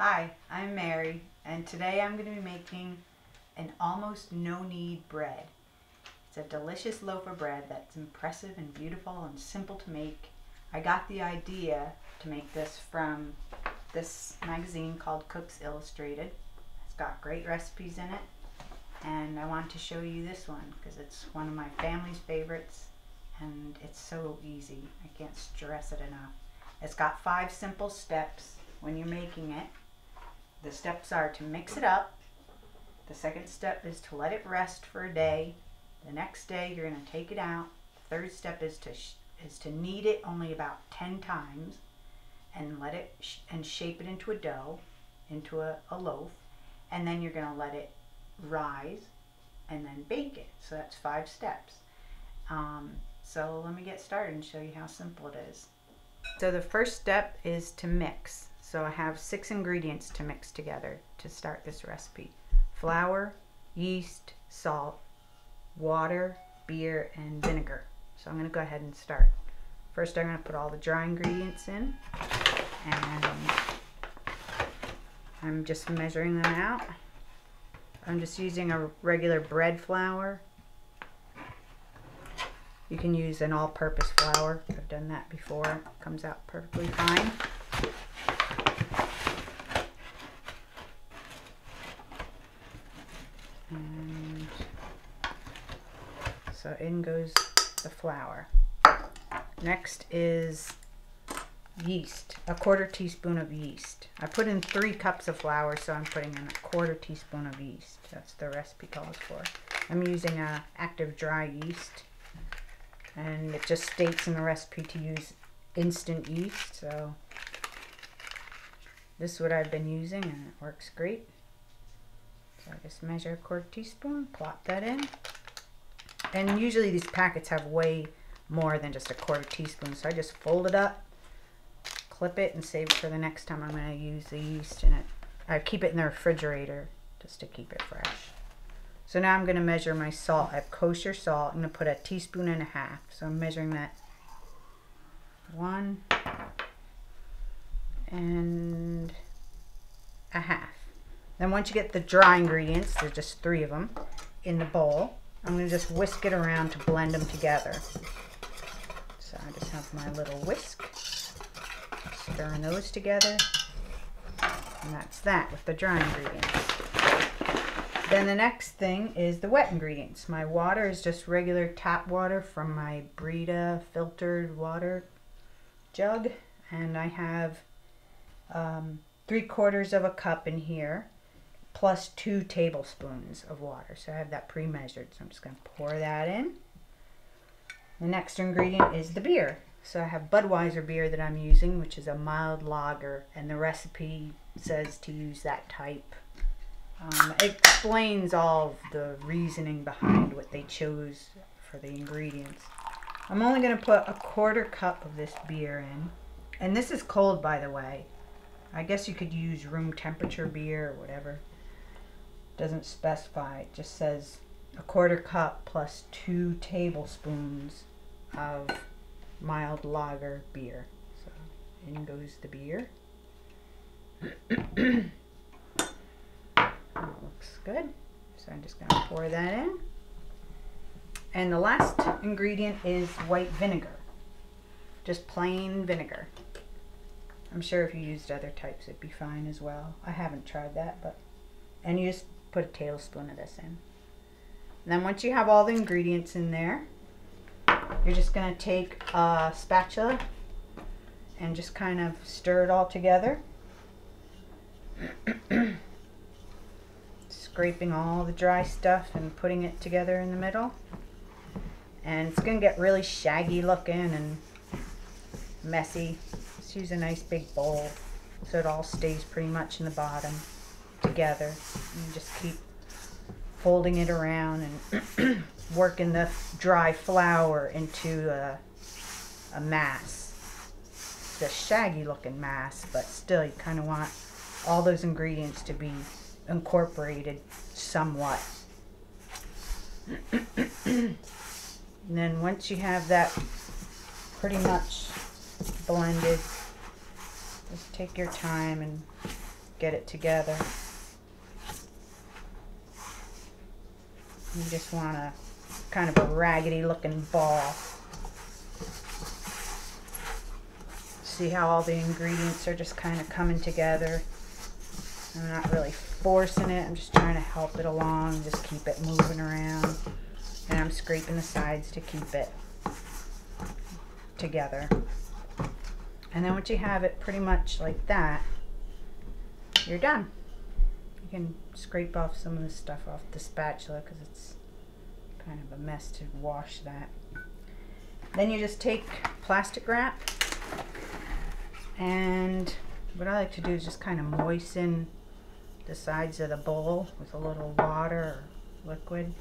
Hi, I'm Mary, and today I'm going to be making an almost no-knead bread. It's a delicious loaf of bread that's impressive and beautiful and simple to make. I got the idea to make this from this magazine called Cooks Illustrated. It's got great recipes in it, and I want to show you this one because it's one of my family's favorites and it's so easy. I can't stress it enough. It's got 5 simple steps when you're making it. The steps are to mix it up. The second step is to let it rest for a day. The next day you're going to take it out. The third step is to knead it only about 10 times and let it and shape it into a dough, into a loaf, and then you're going to let it rise and then bake it. So that's 5 steps. So let me get started and show you how simple it is. So the first step is to mix. So I have 6 ingredients to mix together to start this recipe: flour, yeast, salt, water, beer, and vinegar. So I'm going to go ahead and start. First I'm going to put all the dry ingredients in, and I'm just measuring them out. I'm just using a regular bread flour. You can use an all-purpose flour. I've done that before. It comes out perfectly fine. And so in goes the flour. Next is yeast, a 1/4 teaspoon of yeast. I put in 3 cups of flour, so I'm putting in a 1/4 teaspoon of yeast. That's the recipe calls for. I'm using a active dry yeast, and it just states in the recipe to use instant yeast, so this is what I've been using and it works great. So I just measure a 1/4 teaspoon, plop that in. And usually these packets have way more than just a 1/4 teaspoon, so I just fold it up, clip it, and save it for the next time I'm going to use the yeast in it. I keep it in the refrigerator just to keep it fresh. So now I'm going to measure my salt. I have kosher salt. I'm going to put 1.5 teaspoons. So I'm measuring that 1.5. Then once you get the dry ingredients, there's just 3 of them, in the bowl, I'm going to just whisk it around to blend them together. So I just have my little whisk, stirring those together, and that's that with the dry ingredients. Then the next thing is the wet ingredients. My water is just regular tap water from my Brita filtered water jug, and I have 3/4 cup in here, plus 2 tablespoons of water. So I have that pre-measured, so I'm just going to pour that in. The next ingredient is the beer. So I have Budweiser beer that I'm using, which is a mild lager, and the recipe says to use that type. It explains all of the reasoning behind what they chose for the ingredients. I'm only going to put a 1/4 cup of this beer in, and this is cold, by the way. I guess you could use room temperature beer or whatever. Doesn't specify. It just says a 1/4 cup plus 2 tablespoons of mild lager beer. So in goes the beer. Looks good. So I'm just going to pour that in. And the last ingredient is white vinegar. Just plain vinegar. I'm sure if you used other types it'd be fine as well. I haven't tried that, but and you just put a tablespoon of this in. And then once you have all the ingredients in there, you're just going to take a spatula and just kind of stir it all together. Scraping all the dry stuff and putting it together in the middle. And it's going to get really shaggy looking and messy. Just use a nice big bowl so it all stays pretty much in the bottom together. And just keep folding it around and working the dry flour into a mass. It's a shaggy looking mass, but still you kind of want all those ingredients to be incorporated somewhat. And then once you have that pretty much blended, just take your time and get it together. You just want a kind of a raggedy looking ball. See how all the ingredients are just kind of coming together. I'm not really forcing it, I'm just trying to help it along, just keep it moving around. And I'm scraping the sides to keep it together. And then once you have it pretty much like that, you're done. You can scrape off some of the stuff off the spatula because it's kind of a mess to wash that. Then you just take plastic wrap, and what I like to do is just kind of moisten the sides of the bowl with a little water or liquid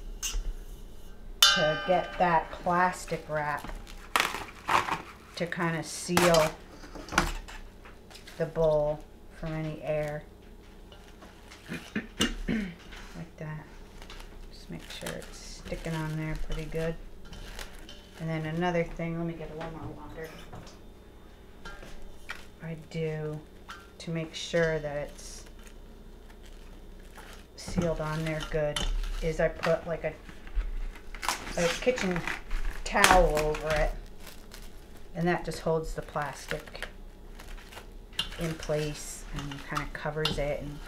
to get that plastic wrap to kind of seal the bowl from any air. Like that. Just make sure it's sticking on there pretty good. And then another thing, let me get a little more water. I do to make sure that it's sealed on there good is I put like a kitchen towel over it, and that just holds the plastic in place and kind of covers it and,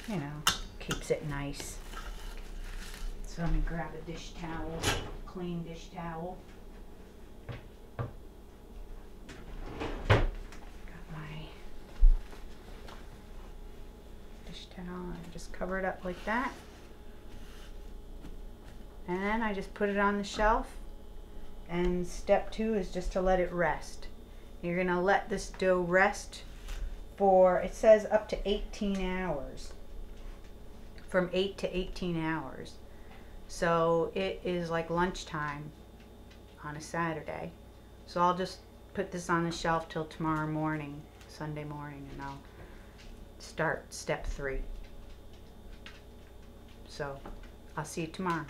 you know, keeps it nice. So let me grab a dish towel, clean dish towel. Got my dish towel, I just cover it up like that. And then I just put it on the shelf, and step 2 is just to let it rest. You're gonna let this dough rest for, it says up to 18 hours. From 8 to 18 hours. So it is like lunchtime on a Saturday. So I'll just put this on the shelf till tomorrow morning, Sunday morning, and I'll start step 3. So I'll see you tomorrow.